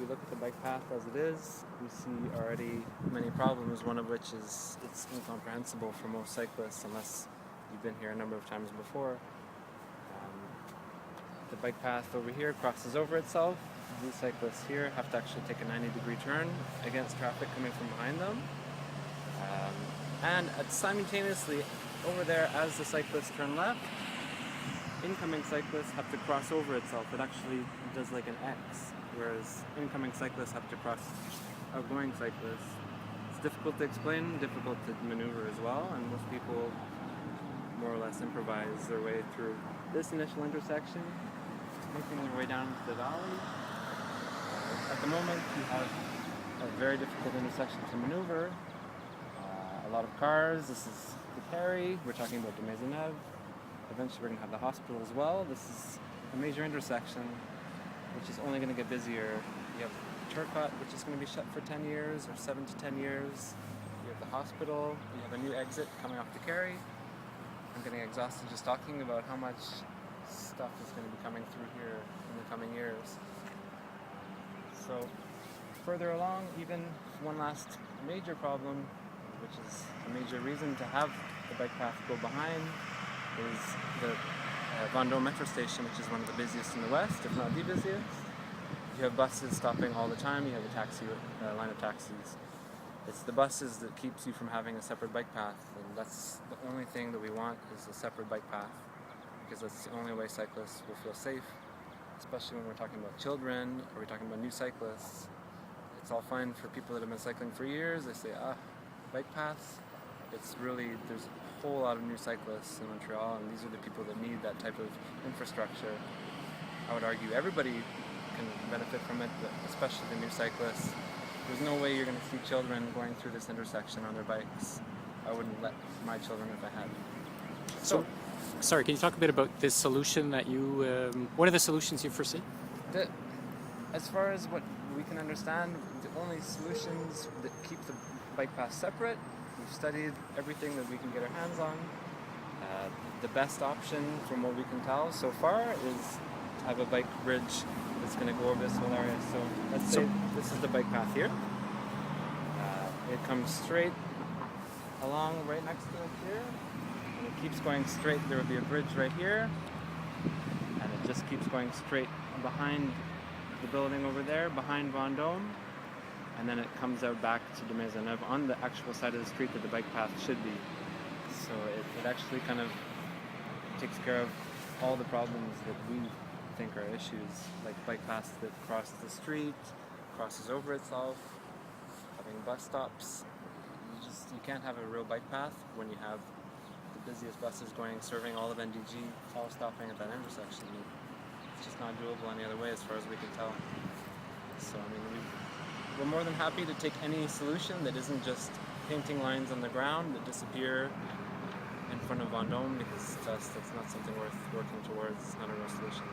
we look at the bike path as it is, we see already many problems, one of which is it's incomprehensible for most cyclists unless you've been here a number of times before. The bike path over here crosses over itself. These cyclists here have to actually take a 90-degree turn against traffic coming from behind them. And simultaneously, over there, as the cyclists turn left, incoming cyclists have to cross over itself. It actually does like an X, whereas incoming cyclists have to cross outgoing cyclists. It's difficult to explain, difficult to maneuver as well, and most people more or less improvise their way through this initial intersection, making their way down into the valley. At the moment, you have a very difficult intersection to maneuver. A lot of cars. This is the Carry. We're talking about the Maisonneuve. Eventually, we're going to have the hospital as well. This is a major intersection, which is only going to get busier. You have Turcotte, which is going to be shut for 10 years, or 7 to 10 years. You have the hospital. You have a new exit coming off the Carry. I'm getting exhausted just talking about how much stuff is going to be coming through here in the coming years. So further along, even one last major problem, which is a major reason to have the bike path go behind, is the Vendôme metro station, which is one of the busiest in the west, if not the busiest. You have buses stopping all the time. You have a taxi line of taxis. It's the buses that keeps you from having a separate bike path, and that's the only thing that we want, is a separate bike path, because that's the only way cyclists will feel safe, especially when we're talking about children or we're talking about new cyclists. It's all fine for people that have been cycling for years. They say, bike paths. It's really, there's a whole lot of new cyclists in Montreal, and these are the people that need that type of infrastructure. I would argue everybody can benefit from it, but especially the new cyclists. There's no way you're going to see children going through this intersection on their bikes. I wouldn't let my children if I had. So, sorry, can you talk a bit about this solution that you, what are the solutions you foresee? As far as what we can understand, the only solutions that keep the bike path separate, we've studied everything that we can get our hands on. The best option from what we can tell so far is to have a bike bridge that's going to go over this whole area. So let's say this is the bike path here. It comes straight along right next to it here, and it keeps going straight. There will be a bridge right here, and it just keeps going straight behind the building over there, behind Vendôme, and then it comes out back to the Maisonneuve on the actual side of the street that the bike path should be. So it actually kind of takes care of all the problems that we think are issues, like bike paths that cross the street, crosses over itself, having bus stops. You can't have a real bike path when you have the busiest buses serving all of N.D.G, all stopping at that intersection. It's just not doable any other way as far as we can tell. So I mean, we're more than happy to take any solution that isn't just painting lines on the ground that disappear in front of Vendôme, because to us that's not something worth working towards. It's not a real solution.